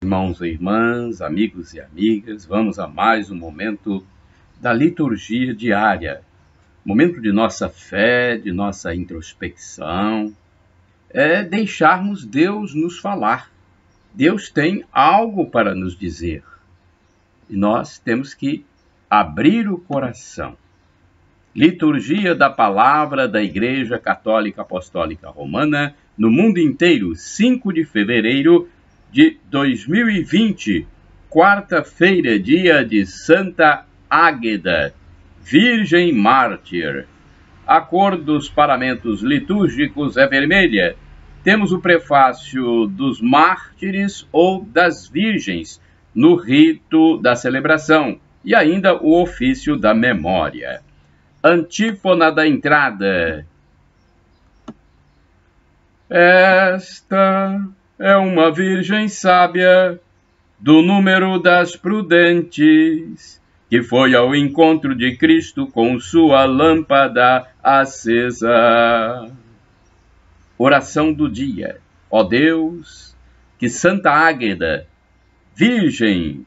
Irmãos e irmãs, amigos e amigas, vamos a mais um momento da liturgia diária, momento de nossa fé, de nossa introspecção, deixarmos Deus nos falar. Deus tem algo para nos dizer e nós temos que abrir o coração. Liturgia da Palavra da Igreja Católica Apostólica Romana no mundo inteiro, 5 de fevereiro de 2020, quarta-feira, dia de Santa Águeda, Virgem Mártir. A cor dos paramentos litúrgicos é vermelha. Temos o prefácio dos mártires ou das virgens no rito da celebração e ainda o ofício da memória. Antífona da entrada. Esta é uma virgem sábia, do número das prudentes, que foi ao encontro de Cristo com sua lâmpada acesa. Oração do dia. Ó Deus, que Santa Águeda, virgem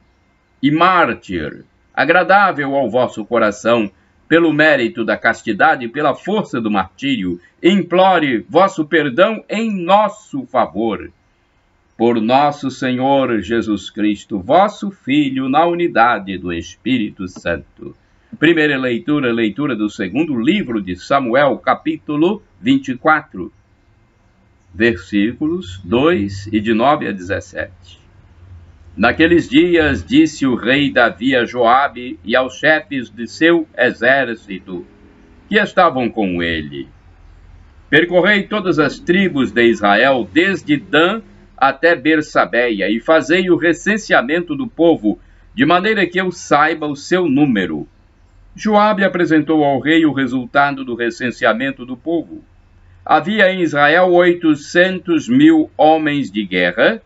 e mártir, agradável ao vosso coração, pelo mérito da castidade e pela força do martírio, implore vosso perdão em nosso favor. Por nosso Senhor Jesus Cristo, vosso Filho, na unidade do Espírito Santo. Primeira leitura, leitura do segundo livro de Samuel, capítulo 24, versículos 2 e de 9 a 17. Naqueles dias disse o rei Davi a Joabe e aos chefes de seu exército, que estavam com ele: percorrei todas as tribos de Israel, desde Dan até Bersabeia, e fazei o recenseamento do povo, de maneira que eu saiba o seu número. Joabe apresentou ao rei o resultado do recenseamento do povo. Havia em Israel 800.000 homens de guerra,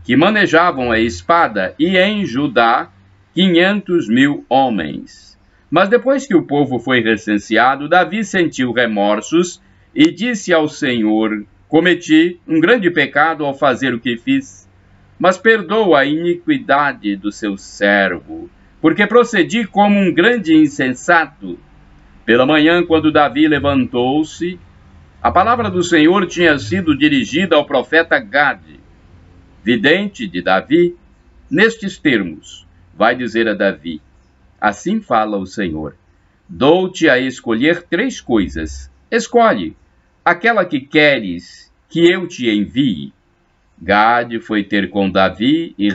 que manejavam a espada, e em Judá 500.000 homens. Mas depois que o povo foi recenseado, Davi sentiu remorsos e disse ao Senhor: cometi um grande pecado ao fazer o que fiz, mas perdoa a iniquidade do seu servo, porque procedi como um grande insensato. Pela manhã, quando Davi levantou-se, a palavra do Senhor tinha sido dirigida ao profeta Gade, vidente de Davi, nestes termos: vai dizer a Davi, assim fala o Senhor, dou-te a escolher 3 coisas, escolhe aquela que queres que eu te envie. Gade foi ter com Davi e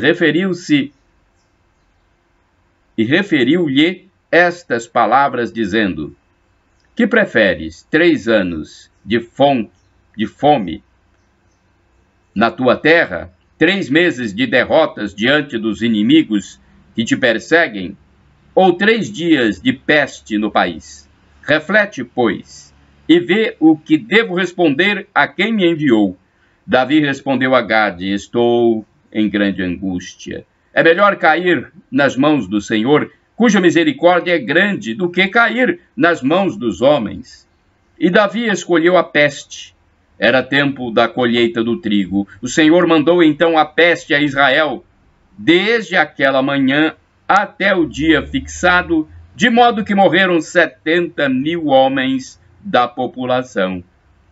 referiu-lhe estas palavras, dizendo: que preferes 3 anos de fome na tua terra, 3 meses de derrotas diante dos inimigos que te perseguem, ou 3 dias de peste no país? Reflete, pois, e vê o que devo responder a quem me enviou. Davi respondeu a Gade: estou em grande angústia. É melhor cair nas mãos do Senhor, cuja misericórdia é grande, do que cair nas mãos dos homens. E Davi escolheu a peste. Era tempo da colheita do trigo. O Senhor mandou então a peste a Israel, desde aquela manhã até o dia fixado, de modo que morreram 70.000 homens da população,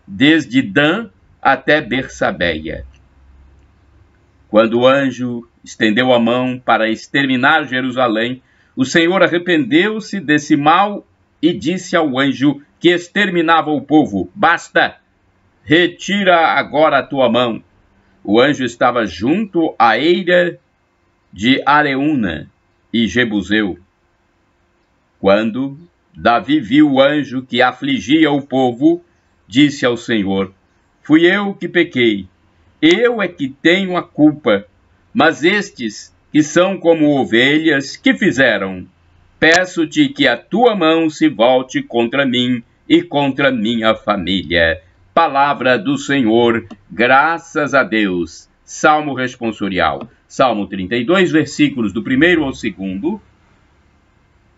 desde Dan até Bersabeia. Quando o anjo estendeu a mão para exterminar Jerusalém, o Senhor arrependeu-se desse mal e disse ao anjo que exterminava o povo: basta, retira agora a tua mão. O anjo estava junto à eira de Areúna e Jebuseu. Quando Davi viu o anjo que afligia o povo, disse ao Senhor: fui eu que pequei, eu é que tenho a culpa, mas estes, que são como ovelhas, que fizeram? Peço-te que a tua mão se volte contra mim e contra minha família. Palavra do Senhor, graças a Deus. Salmo responsorial. Salmo 32, versículos do 1º ao 2º,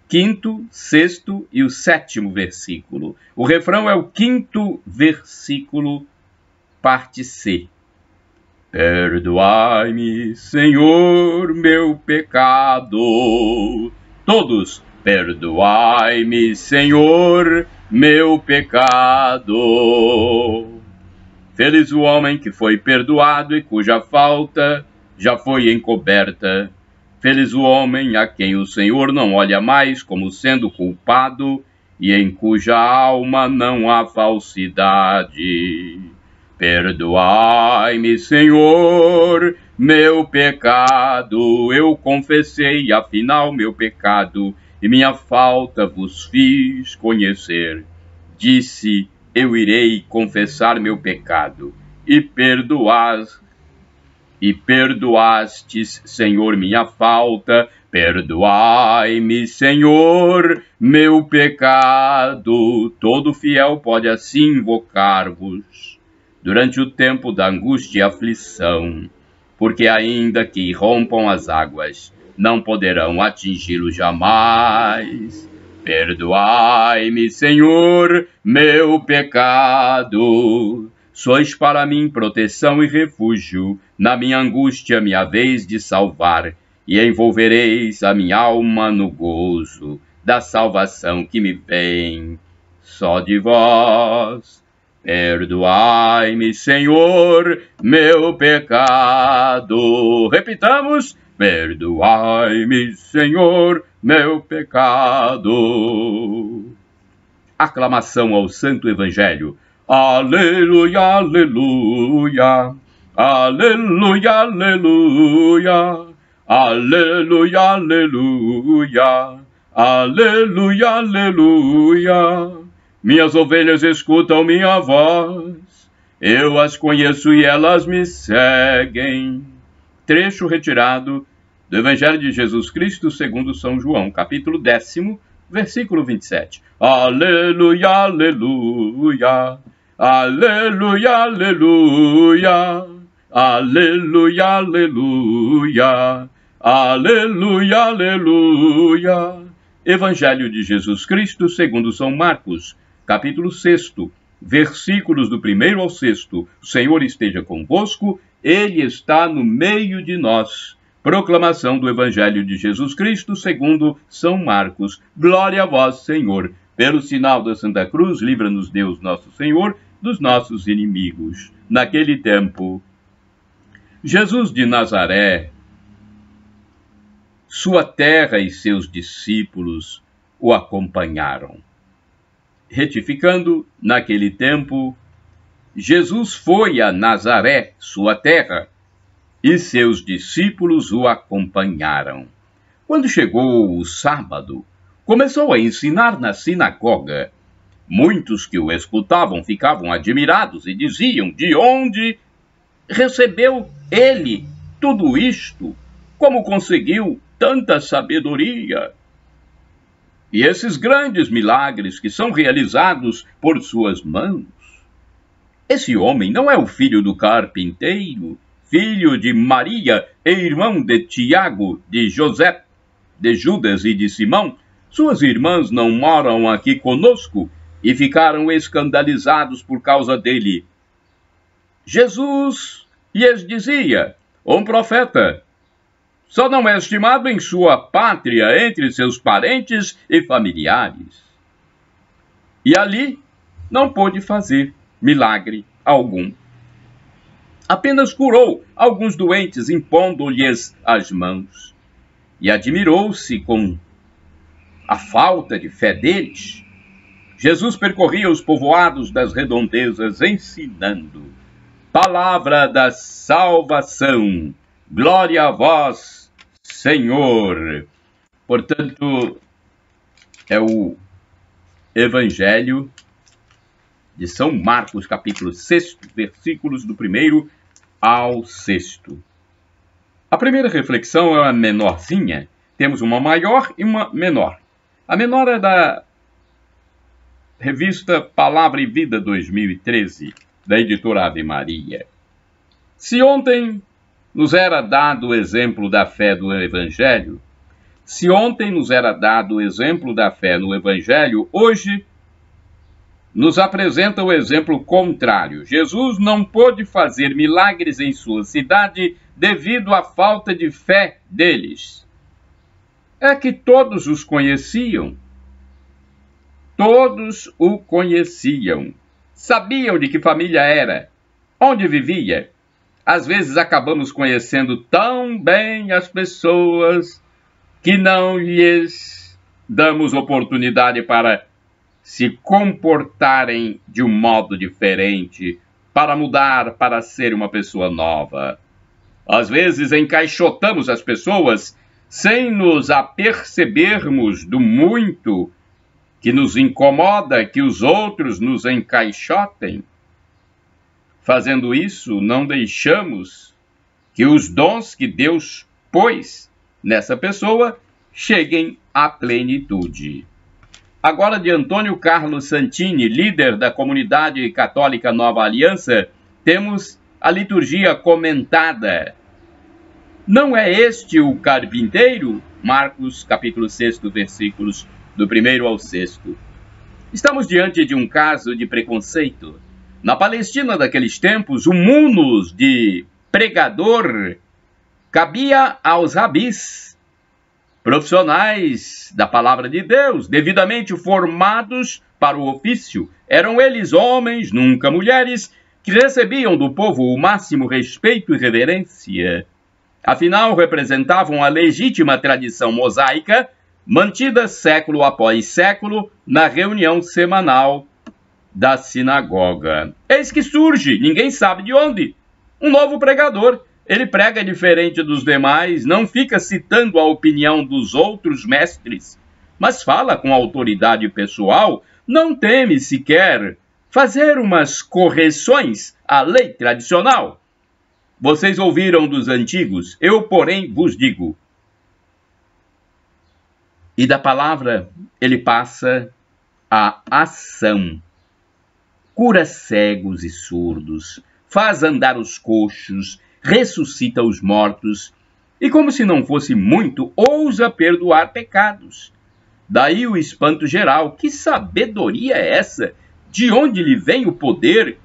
5º, 6º e o 7º versículo. O refrão é o 5º versículo, parte C. Perdoai-me, Senhor, meu pecado. Todos, perdoai-me, Senhor, meu pecado. Feliz o homem que foi perdoado e cuja falta já foi encoberta. Feliz o homem a quem o Senhor não olha mais como sendo culpado e em cuja alma não há falsidade. Perdoai-me, Senhor, meu pecado. Eu confessei, afinal, meu pecado, e minha falta vos fiz conhecer. Disse, eu irei confessar meu pecado, e perdoastes, Senhor, minha falta. Perdoai-me, Senhor, meu pecado. Todo fiel pode assim invocar-vos durante o tempo da angústia e aflição, porque ainda que rompam as águas, não poderão atingi-lo jamais. Perdoai-me, Senhor, meu pecado. Sois para mim proteção e refúgio, na minha angústia minha vez de salvar, e envolvereis a minha alma no gozo da salvação que me vem só de vós. Perdoai-me, Senhor, meu pecado. Repitamos: perdoai-me, Senhor, meu pecado. Aclamação ao Santo Evangelho. Aleluia, aleluia, aleluia, aleluia, aleluia, aleluia, aleluia, aleluia. Minhas ovelhas escutam minha voz, eu as conheço e elas me seguem. Trecho retirado do Evangelho de Jesus Cristo segundo São João, capítulo 10, versículo 27. Aleluia, aleluia, aleluia, aleluia, aleluia, aleluia, aleluia, aleluia. Evangelho de Jesus Cristo segundo São Marcos, capítulo 6, versículos do 1 ao 6. O Senhor esteja convosco, Ele está no meio de nós. Proclamação do Evangelho de Jesus Cristo segundo São Marcos. Glória a vós, Senhor. Pelo sinal da Santa Cruz, livra-nos Deus nosso Senhor dos nossos inimigos. Naquele tempo, Jesus de Nazaré, sua terra e seus discípulos o acompanharam. Retificando, naquele tempo, Jesus foi a Nazaré, sua terra, e seus discípulos o acompanharam. Quando chegou o sábado, começou a ensinar na sinagoga. Muitos que o escutavam ficavam admirados e diziam: de onde recebeu ele tudo isto? Como conseguiu tanta sabedoria? E esses grandes milagres que são realizados por suas mãos? Esse homem não é o filho do carpinteiro, filho de Maria e irmão de Tiago, de José, de Judas e de Simão? Suas irmãs não moram aqui conosco? E ficaram escandalizados por causa dele. Jesus lhes dizia: um profeta só não é estimado em sua pátria, entre seus parentes e familiares. E ali não pôde fazer milagre algum. Apenas curou alguns doentes, impondo-lhes as mãos. E admirou-se com a falta de fé deles. Jesus percorria os povoados das redondezas, ensinando. Palavra da salvação. Glória a vós, Senhor. Portanto, é o Evangelho de São Marcos, capítulo 6, versículos do 1 ao 6. A primeira reflexão é a menorzinha. Temos uma maior e uma menor. A menor é da revista Palavra e Vida 2013, da editora Ave Maria. Se ontem nos era dado o exemplo da fé do Evangelho, hoje nos apresenta o exemplo contrário. Jesus não pôde fazer milagres em sua cidade devido à falta de fé deles. É que todos os conheciam. Todos o conheciam. Sabiam de que família era, onde vivia. Às vezes acabamos conhecendo tão bem as pessoas que não lhes damos oportunidade para se comportarem de um modo diferente, para mudar, para ser uma pessoa nova. Às vezes encaixotamos as pessoas sem nos apercebermos do muito que nos incomoda que os outros nos encaixotem. Fazendo isso, não deixamos que os dons que Deus pôs nessa pessoa cheguem à plenitude. Agora, de Antônio Carlos Santini, líder da Comunidade Católica Nova Aliança, temos a liturgia comentada. Não é este o carpinteiro? Marcos, capítulo 6, versículos do 1º ao 6º. Estamos diante de um caso de preconceito. Na Palestina daqueles tempos, o munus de pregador cabia aos rabis, profissionais da palavra de Deus, devidamente formados para o ofício. Eram eles homens, nunca mulheres, que recebiam do povo o máximo respeito e reverência. Afinal, representavam a legítima tradição mosaica, mantida século após século na reunião semanal da sinagoga. Eis que surge, ninguém sabe de onde, um novo pregador. Ele prega diferente dos demais, não fica citando a opinião dos outros mestres, mas fala com autoridade pessoal, não teme sequer fazer umas correções à lei tradicional. Vocês ouviram dos antigos, eu, porém, vos digo. E da palavra ele passa à ação. Cura cegos e surdos, faz andar os coxos, ressuscita os mortos, e como se não fosse muito, ousa perdoar pecados. Daí o espanto geral. Que sabedoria é essa? De onde lhe vem o poder?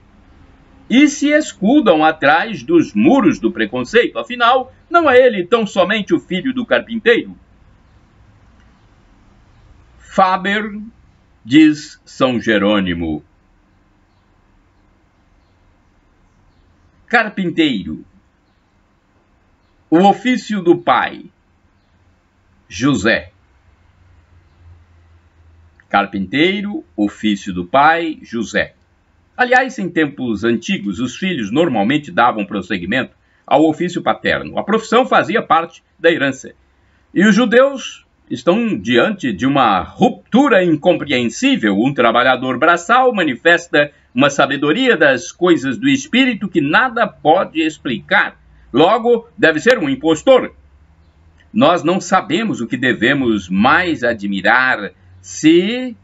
E se escudam atrás dos muros do preconceito. Afinal, não é ele tão somente o filho do carpinteiro? Faber, diz São Jerônimo. Carpinteiro. O ofício do pai, José. Carpinteiro, ofício do pai, José. Aliás, em tempos antigos, os filhos normalmente davam prosseguimento ao ofício paterno. A profissão fazia parte da herança. E os judeus estão diante de uma ruptura incompreensível. Um trabalhador braçal manifesta uma sabedoria das coisas do espírito que nada pode explicar. Logo, deve ser um impostor. Nós não sabemos o que devemos mais admirar se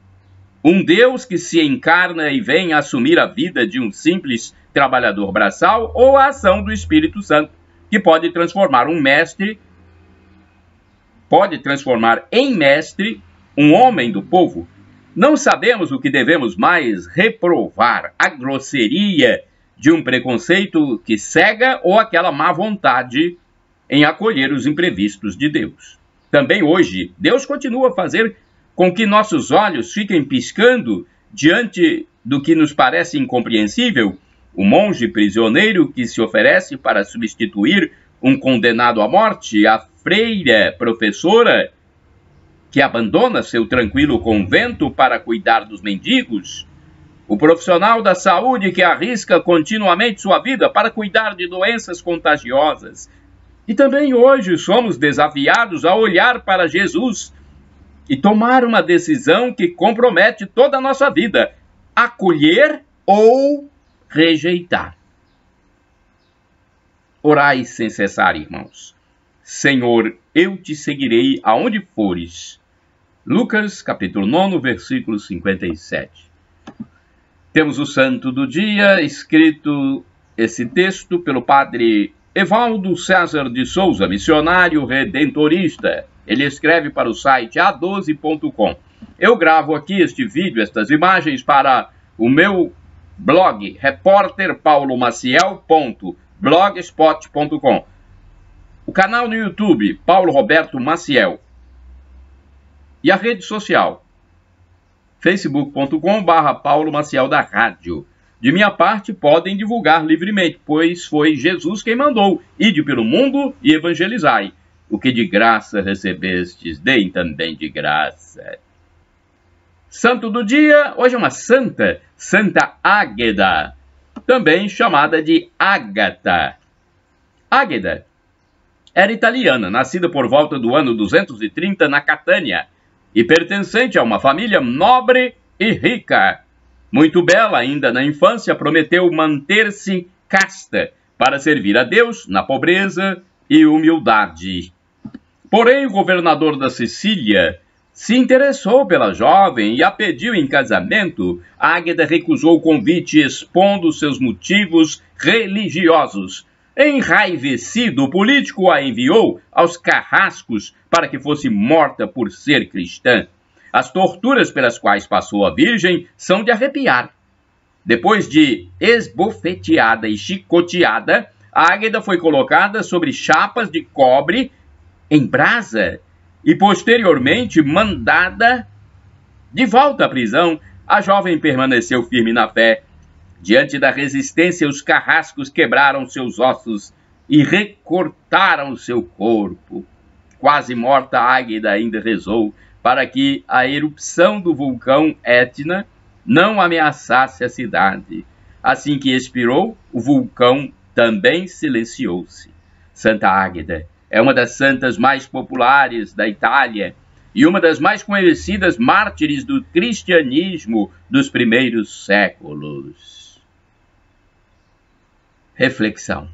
um Deus que se encarna e vem assumir a vida de um simples trabalhador braçal ou a ação do Espírito Santo, que pode transformar um mestre, pode transformar em mestre um homem do povo. Não sabemos o que devemos mais reprovar, a grosseria de um preconceito que cega ou aquela má vontade em acolher os imprevistos de Deus. Também hoje, Deus continua a fazer com que nossos olhos fiquem piscando diante do que nos parece incompreensível. O monge prisioneiro que se oferece para substituir um condenado à morte, a freira professora que abandona seu tranquilo convento para cuidar dos mendigos, o profissional da saúde que arrisca continuamente sua vida para cuidar de doenças contagiosas. E também hoje somos desafiados a olhar para Jesus e tomar uma decisão que compromete toda a nossa vida: acolher ou rejeitar. Orai sem cessar, irmãos. Senhor, eu te seguirei aonde fores. Lucas, capítulo 9, versículo 57. Temos o santo do dia, escrito esse texto pelo padre Evaldo César de Souza, missionário redentorista. Ele escreve para o site a12.com. Eu gravo aqui este vídeo, estas imagens, para o meu blog, repórterpaulomaciel.blogspot.com, o canal no YouTube, Paulo Roberto Maciel, e a rede social, facebook.com/Paulo Maciel da Rádio. De minha parte, podem divulgar livremente, pois foi Jesus quem mandou: ide pelo mundo e evangelizai. O que de graça recebestes, deem também de graça. Santo do dia, hoje é uma santa, Santa Águeda, também chamada de Ágata. Águeda era italiana, nascida por volta do ano 230 na Catânia, e pertencente a uma família nobre e rica. Muito bela ainda na infância, prometeu manter-se casta para servir a Deus na pobreza e humildade. Porém, o governador da Sicília se interessou pela jovem e a pediu em casamento. Águeda recusou o convite, expondo seus motivos religiosos. Enraivecido, o político a enviou aos carrascos para que fosse morta por ser cristã. As torturas pelas quais passou a virgem são de arrepiar. Depois de esbofeteada e chicoteada, Águeda foi colocada sobre chapas de cobre em brasa e posteriormente mandada de volta à prisão. A jovem permaneceu firme na fé. Diante da resistência, os carrascos quebraram seus ossos e recortaram seu corpo. Quase morta, Águeda ainda rezou para que a erupção do vulcão Etna não ameaçasse a cidade. Assim que expirou, o vulcão também silenciou-se. Santa Águeda é uma das santas mais populares da Itália e uma das mais conhecidas mártires do cristianismo dos primeiros séculos. Reflexão.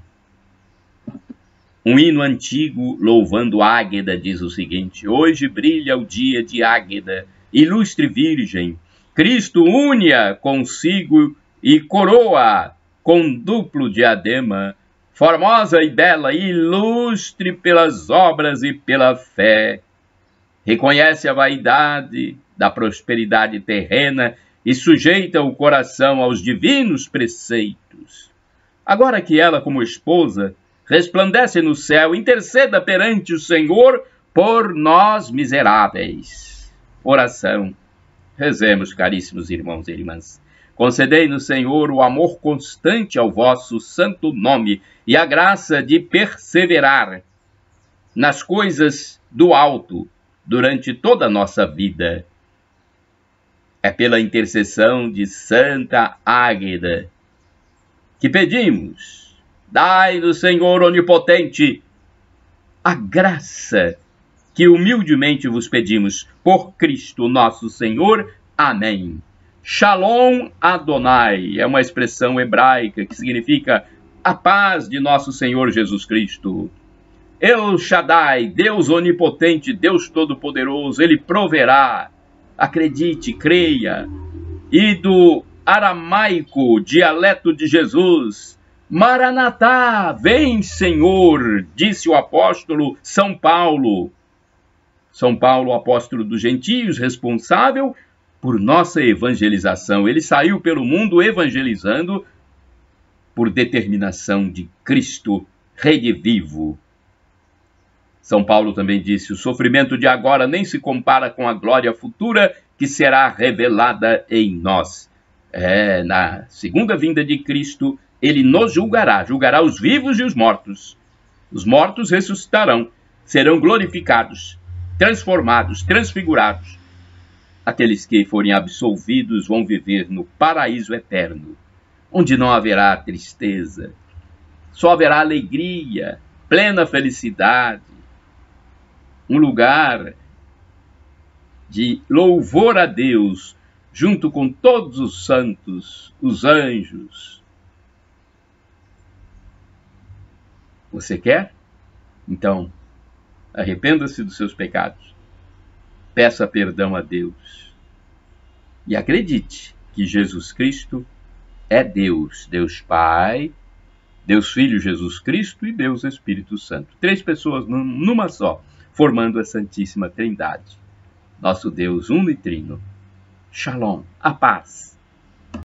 Um hino antigo louvando Águeda diz o seguinte: hoje brilha o dia de Águeda, ilustre virgem, Cristo une-a consigo e coroa com duplo diadema, formosa e bela, ilustre pelas obras e pela fé. Reconhece a vaidade da prosperidade terrena e sujeita o coração aos divinos preceitos. Agora que ela, como esposa, resplandece no céu, interceda perante o Senhor por nós miseráveis. Oração. Rezemos, caríssimos irmãos e irmãs. Concedei-nos, Senhor, o amor constante ao vosso santo nome e a graça de perseverar nas coisas do alto durante toda a nossa vida. É pela intercessão de Santa Águeda que pedimos: dai-nos, Senhor onipotente, a graça que humildemente vos pedimos, por Cristo nosso Senhor. Amém. Shalom Adonai é uma expressão hebraica que significa a paz de nosso Senhor Jesus Cristo. El Shaddai, Deus onipotente, Deus todo-poderoso, Ele proverá. Acredite, creia. E do aramaico, dialeto de Jesus, Maranatá, vem, Senhor, disse o apóstolo São Paulo. São Paulo, apóstolo dos gentios, responsável por nossa evangelização. Ele saiu pelo mundo evangelizando por determinação de Cristo, Rei vivo. São Paulo também disse: o sofrimento de agora nem se compara com a glória futura que será revelada em nós. Na segunda vinda de Cristo, ele nos julgará os vivos e os mortos. Os mortos ressuscitarão, serão glorificados, transformados, transfigurados. Aqueles que forem absolvidos vão viver no paraíso eterno, onde não haverá tristeza, só haverá alegria, plena felicidade, um lugar de louvor a Deus, junto com todos os santos, os anjos. Você quer? Então, arrependa-se dos seus pecados, peça perdão a Deus e acredite que Jesus Cristo é Deus, Deus Pai, Deus Filho Jesus Cristo e Deus Espírito Santo. 3 pessoas numa só, formando a Santíssima Trindade. Nosso Deus uno e trino. Shalom, a paz.